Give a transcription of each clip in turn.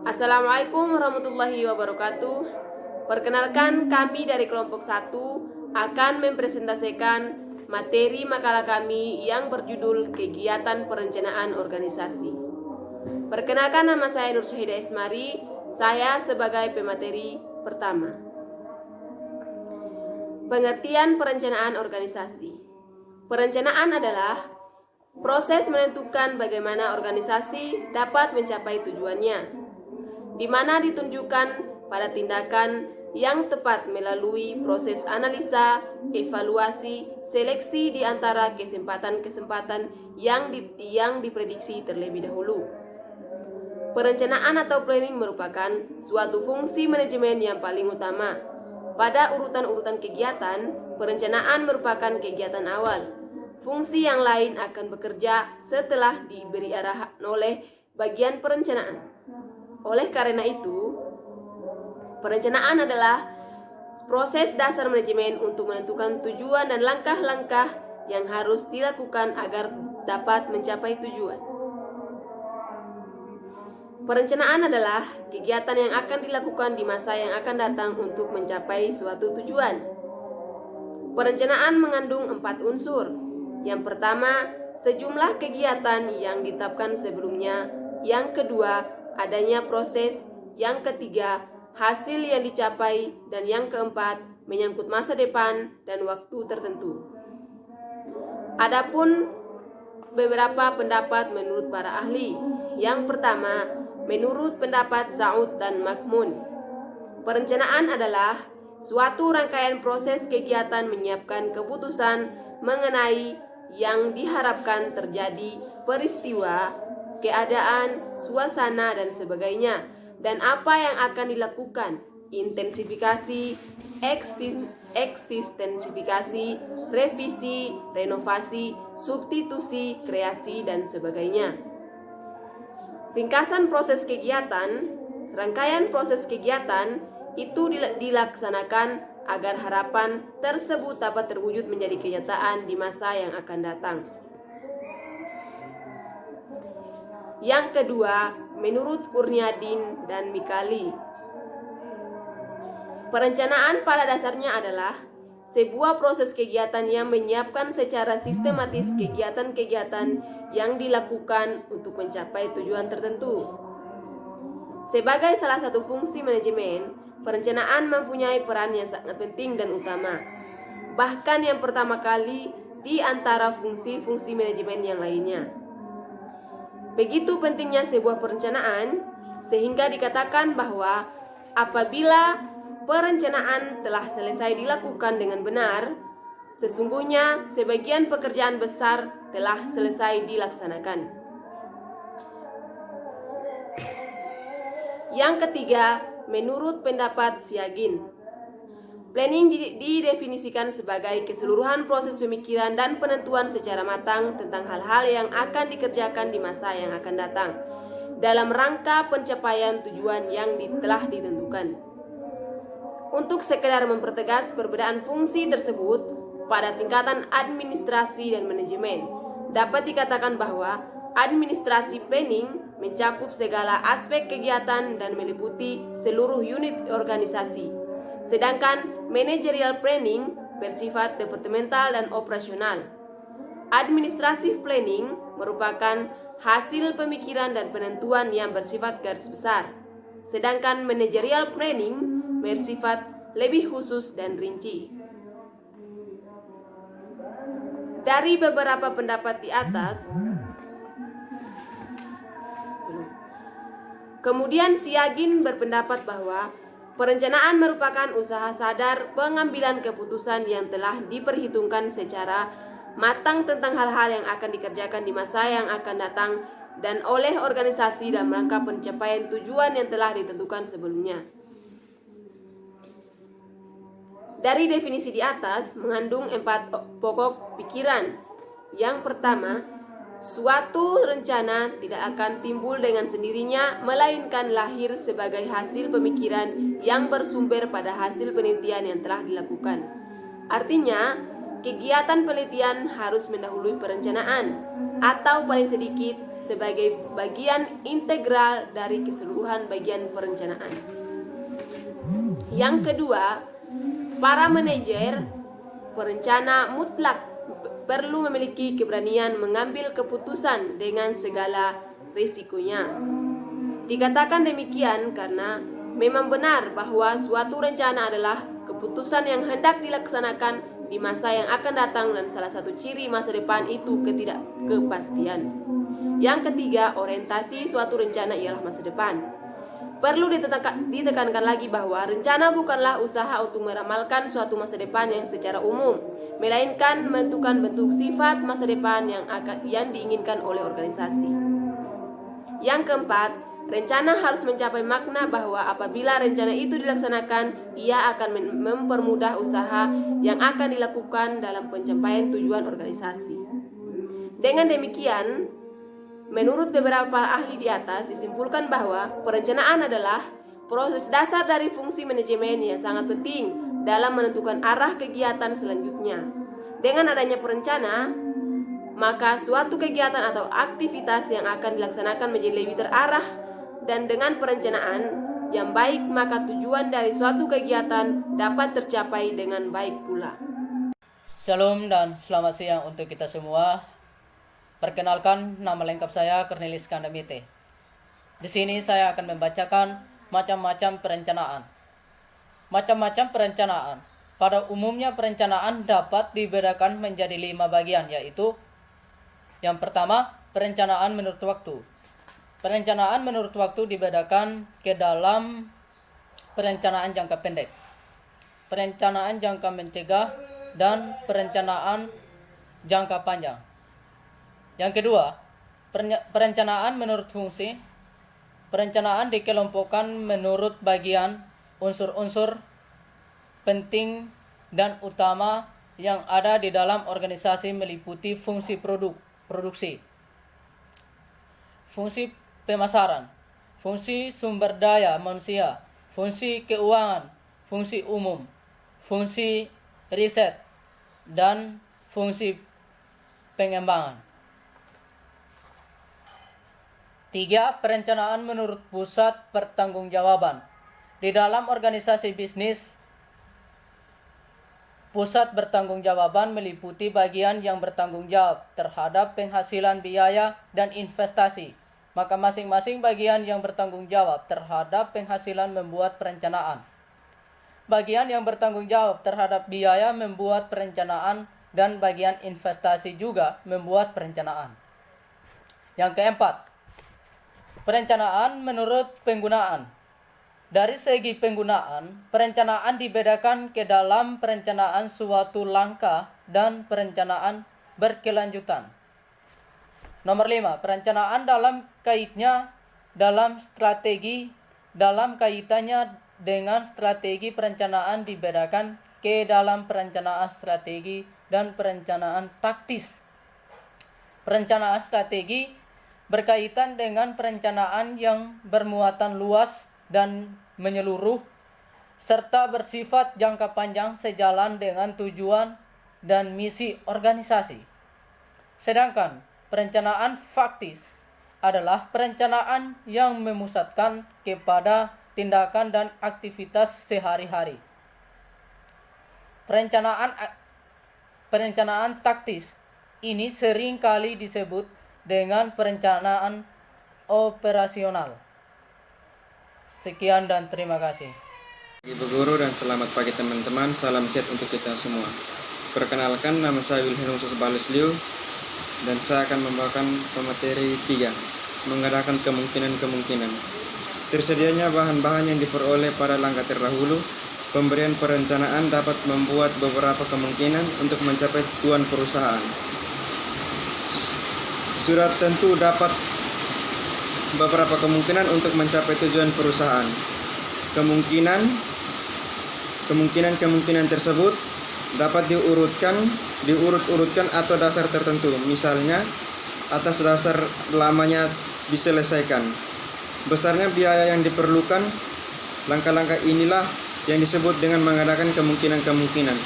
Assalamualaikum warahmatullahi wabarakatuh. Perkenalkan, kami dari kelompok 1 akan mempresentasikan materi makalah kami yang berjudul Kegiatan Perencanaan Organisasi. Perkenalkan, nama saya Nur Syahida Ismari. Saya sebagai pemateri pertama. Pengertian perencanaan organisasi. Perencanaan adalah proses menentukan bagaimana organisasi dapat mencapai tujuannya, di mana ditunjukkan pada tindakan yang tepat melalui proses analisa, evaluasi, seleksi di antara kesempatan-kesempatan yang diprediksi terlebih dahulu. Perencanaan atau planning merupakan suatu fungsi manajemen yang paling utama. Pada urutan-urutan kegiatan, perencanaan merupakan kegiatan awal. Fungsi yang lain akan bekerja setelah diberi arahan oleh bagian perencanaan. Oleh karena itu, perencanaan adalah proses dasar manajemen untuk menentukan tujuan dan langkah-langkah yang harus dilakukan agar dapat mencapai tujuan. Perencanaan adalah kegiatan yang akan dilakukan di masa yang akan datang untuk mencapai suatu tujuan. Perencanaan mengandung 4 unsur. Yang pertama, sejumlah kegiatan yang ditetapkan sebelumnya. Yang kedua, adanya proses. Yang ketiga, hasil yang dicapai. Dan yang keempat, menyangkut masa depan dan waktu tertentu. Adapun beberapa pendapat menurut para ahli. Yang pertama, menurut pendapat Saud dan Makmun, perencanaan adalah suatu rangkaian proses kegiatan menyiapkan keputusan mengenai yang diharapkan terjadi, peristiwa, keadaan, suasana, dan sebagainya, dan apa yang akan dilakukan, intensifikasi, eksistensifikasi, revisi, renovasi, substitusi, kreasi, dan sebagainya. Ringkasan proses kegiatan. Rangkaian proses kegiatan itu dilaksanakan agar harapan tersebut dapat terwujud menjadi kenyataan di masa yang akan datang. Yang kedua, menurut Kurniadin dan Mikali, perencanaan pada dasarnya adalah sebuah proses kegiatan yang menyiapkan secara sistematis kegiatan-kegiatan yang dilakukan untuk mencapai tujuan tertentu. Sebagai salah satu fungsi manajemen, perencanaan mempunyai peran yang sangat penting dan utama, bahkan yang pertama kali di antara fungsi-fungsi manajemen yang lainnya. Begitu pentingnya sebuah perencanaan, sehingga dikatakan bahwa apabila perencanaan telah selesai dilakukan dengan benar, sesungguhnya sebagian pekerjaan besar telah selesai dilaksanakan. Yang ketiga, menurut pendapat Siagin, planning didefinisikan sebagai keseluruhan proses pemikiran dan penentuan secara matang tentang hal-hal yang akan dikerjakan di masa yang akan datang, dalam rangka pencapaian tujuan yang telah ditentukan. Untuk sekedar mempertegas perbedaan fungsi tersebut pada tingkatan administrasi dan manajemen, dapat dikatakan bahwa administrasi planning mencakup segala aspek kegiatan dan meliputi seluruh unit organisasi, sedangkan managerial planning bersifat departemental dan operasional. Administratif planning merupakan hasil pemikiran dan penentuan yang bersifat garis besar, sedangkan managerial planning bersifat lebih khusus dan rinci. Dari beberapa pendapat di atas, kemudian Siagin berpendapat bahwa perencanaan merupakan usaha sadar pengambilan keputusan yang telah diperhitungkan secara matang tentang hal-hal yang akan dikerjakan di masa yang akan datang dan oleh organisasi dalam rangka pencapaian tujuan yang telah ditentukan sebelumnya. Dari definisi di atas mengandung 4 pokok pikiran. Yang pertama, suatu rencana tidak akan timbul dengan sendirinya, melainkan lahir sebagai hasil pemikiran yang bersumber pada hasil penelitian yang telah dilakukan. Artinya, kegiatan penelitian harus mendahului perencanaan, atau paling sedikit sebagai bagian integral dari keseluruhan bagian perencanaan. Yang kedua, para manajer perencana mutlak perlu memiliki keberanian mengambil keputusan dengan segala risikonya. Dikatakan demikian karena memang benar bahwa suatu rencana adalah keputusan yang hendak dilaksanakan di masa yang akan datang, dan salah satu ciri masa depan itu ketidakpastian. Yang ketiga, orientasi suatu rencana ialah masa depan. Perlu ditekankan lagi bahwa rencana bukanlah usaha untuk meramalkan suatu masa depan yang secara umum, melainkan menentukan bentuk sifat masa depan yang diinginkan oleh organisasi. Yang keempat, rencana harus mencapai makna bahwa apabila rencana itu dilaksanakan, ia akan mempermudah usaha yang akan dilakukan dalam pencapaian tujuan organisasi. Dengan demikian, menurut beberapa ahli di atas disimpulkan bahwa perencanaan adalah proses dasar dari fungsi manajemen yang sangat penting dalam menentukan arah kegiatan selanjutnya. Dengan adanya perencana, maka suatu kegiatan atau aktivitas yang akan dilaksanakan menjadi lebih terarah, dan dengan perencanaan yang baik maka tujuan dari suatu kegiatan dapat tercapai dengan baik pula. Shalom dan selamat siang untuk kita semua. Perkenalkan, nama lengkap saya Cornelis Kandamite. Di sini saya akan membacakan macam-macam perencanaan. Macam-macam perencanaan. Pada umumnya perencanaan dapat dibedakan menjadi 5 bagian, yaitu yang pertama, perencanaan menurut waktu. Perencanaan menurut waktu dibedakan ke dalam perencanaan jangka pendek, perencanaan jangka mencegah, dan perencanaan jangka panjang. Yang kedua, perencanaan menurut fungsi. Perencanaan dikelompokkan menurut bagian unsur-unsur penting dan utama yang ada di dalam organisasi, meliputi fungsi produksi, fungsi pemasaran, fungsi sumber daya manusia, fungsi keuangan, fungsi umum, fungsi riset, dan fungsi pengembangan. 3. Perencanaan menurut pusat pertanggungjawaban. Di dalam organisasi bisnis, pusat bertanggungjawaban meliputi bagian yang bertanggung jawab terhadap penghasilan biaya dan investasi. Maka masing-masing bagian yang bertanggung jawab terhadap penghasilan membuat perencanaan. Bagian yang bertanggung jawab terhadap biaya membuat perencanaan, dan bagian investasi juga membuat perencanaan. Yang keempat, perencanaan menurut penggunaan. Dari segi penggunaan, perencanaan dibedakan ke dalam perencanaan suatu langkah dan perencanaan berkelanjutan. Nomor 5, perencanaan dalam kaitannya dengan strategi perencanaan dibedakan ke dalam perencanaan strategi dan perencanaan taktis. Perencanaan strategi berkaitan dengan perencanaan yang bermuatan luas dan menyeluruh, serta bersifat jangka panjang sejalan dengan tujuan dan misi organisasi. Sedangkan perencanaan faktis adalah perencanaan yang memusatkan kepada tindakan dan aktivitas sehari-hari. Perencanaan taktis ini sering kali disebut dengan perencanaan operasional. Sekian dan terima kasih. Ibu guru dan selamat pagi teman-teman, salam sehat untuk kita semua. Perkenalkan, nama saya Wilhelm Susbalisliu dan saya akan membawakan pemateri 3, mengadakan kemungkinan-kemungkinan. Tersedianya bahan-bahan yang diperoleh pada langkah terdahulu, pemberian perencanaan dapat membuat beberapa kemungkinan untuk mencapai tujuan perusahaan. Sudah tentu dapat beberapa kemungkinan untuk mencapai tujuan perusahaan. Kemungkinan tersebut dapat diurut-urutkan atau dasar tertentu. Misalnya, atas dasar lamanya diselesaikan, besarnya biaya yang diperlukan. Langkah-langkah inilah yang disebut dengan mengadakan kemungkinan-kemungkinan.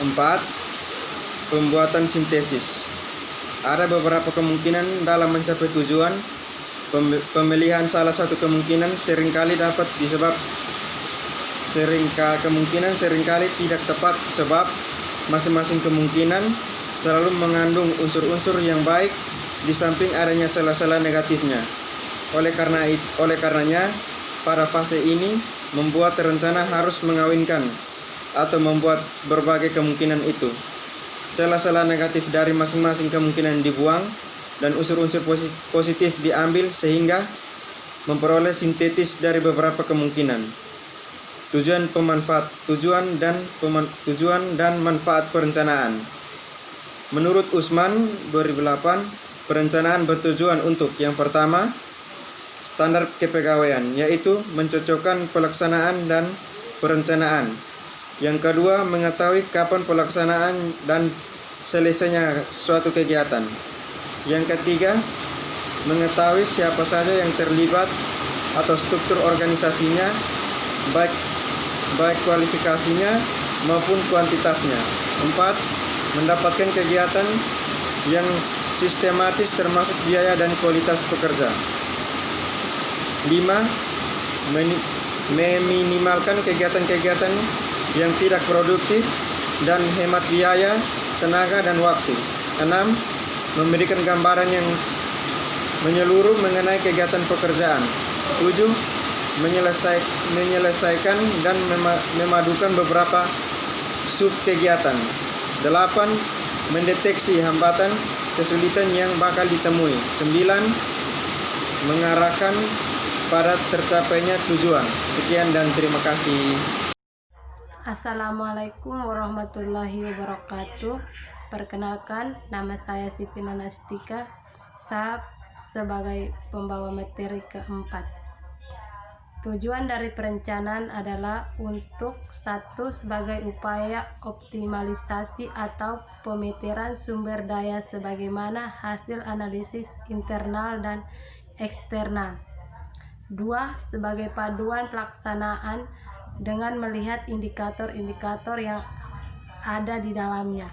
4. Pembuatan sintesis. Ada beberapa kemungkinan dalam mencapai tujuan. Pemilihan salah satu kemungkinan seringkali seringkali tidak tepat sebab masing-masing kemungkinan selalu mengandung unsur-unsur yang baik di samping adanya sela-sela negatifnya. Oleh karenanya, pada fase ini membuat rencana harus mengawinkan atau membuat berbagai kemungkinan itu. Sela-sela negatif dari masing-masing kemungkinan dibuang dan unsur-unsur positif diambil sehingga memperoleh sintetis dari beberapa kemungkinan. Tujuan dan manfaat perencanaan. Menurut Usman 2008, perencanaan bertujuan untuk yang pertama, standar kepegawaian, yaitu mencocokkan pelaksanaan dan perencanaan. Yang kedua, mengetahui kapan pelaksanaan dan selesainya suatu kegiatan. Yang ketiga, mengetahui siapa saja yang terlibat atau struktur organisasinya, baik kualifikasinya maupun kuantitasnya. 4. Mendapatkan kegiatan yang sistematis termasuk biaya dan kualitas pekerja. 5. Meminimalkan kegiatan-kegiatan yang tidak produktif dan hemat biaya, tenaga, dan waktu. 6. Memberikan gambaran yang menyeluruh mengenai kegiatan pekerjaan. 7. Menyelesaikan dan memadukan beberapa sub kegiatan. 8. Mendeteksi hambatan kesulitan yang bakal ditemui. 9. Mengarahkan pada tercapainya tujuan. Sekian dan terima kasih. Assalamualaikum warahmatullahi wabarakatuh. Perkenalkan, nama saya Siti Nanastika. Saya sebagai pembawa materi keempat. Tujuan dari perencanaan adalah untuk satu, sebagai upaya optimalisasi atau pemeteran sumber daya sebagaimana hasil analisis internal dan eksternal. 2. Sebagai paduan pelaksanaan dengan melihat indikator-indikator yang ada di dalamnya.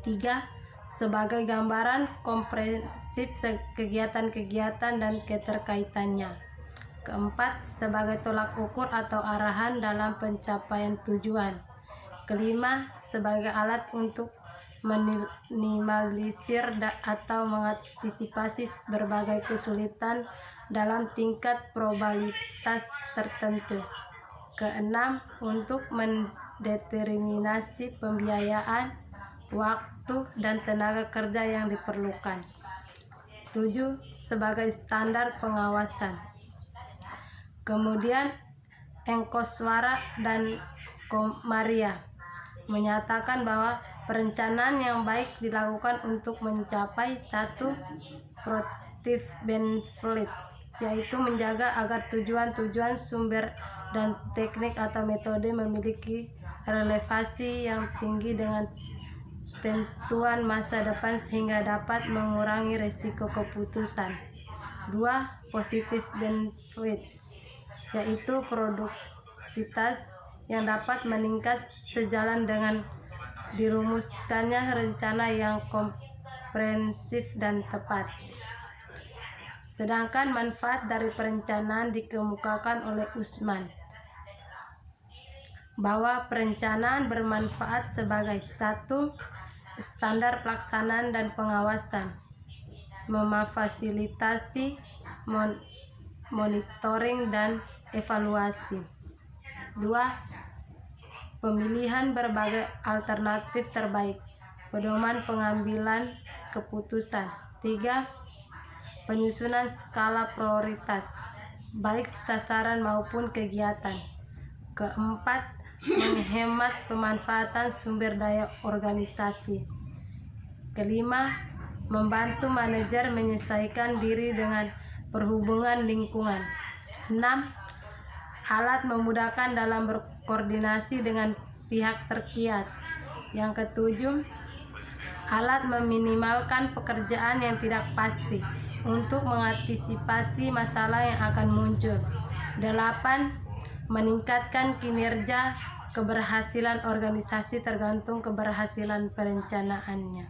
3. Sebagai gambaran komprehensif kegiatan-kegiatan dan keterkaitannya. 4. Sebagai tolak ukur atau arahan dalam pencapaian tujuan. 5. Sebagai alat untuk minimalisir atau mengantisipasi berbagai kesulitan dalam tingkat probabilitas tertentu. 6. Untuk mendeterminasi pembiayaan, waktu, dan tenaga kerja yang diperlukan. 7. Sebagai standar pengawasan. Kemudian Engkoswara dan Komaria menyatakan bahwa perencanaan yang baik dilakukan untuk mencapai 1. Productive benefits, yaitu menjaga agar tujuan-tujuan sumber dan teknik atau metode memiliki relevansi yang tinggi dengan tentuan masa depan sehingga dapat mengurangi risiko keputusan. 2. Positive benefits, yaitu produktivitas yang dapat meningkat sejalan dengan dirumuskannya rencana yang komprehensif dan tepat. Sedangkan manfaat dari perencanaan dikemukakan oleh Usman bahwa perencanaan bermanfaat sebagai 1. Standar pelaksanaan dan pengawasan, memfasilitasi monitoring dan evaluasi. 2. Pemilihan berbagai alternatif terbaik, pedoman pengambilan keputusan. 3. Penyusunan skala prioritas, baik sasaran maupun kegiatan. 4. Menghemat pemanfaatan sumber daya organisasi. 5. Membantu manajer menyesuaikan diri dengan perhubungan lingkungan. 6. Alat memudahkan dalam berkoordinasi dengan pihak terkait. Yang ketujuh, alat meminimalkan pekerjaan yang tidak pasti untuk mengantisipasi masalah yang akan muncul. 8. Meningkatkan kinerja keberhasilan organisasi tergantung keberhasilan perencanaannya.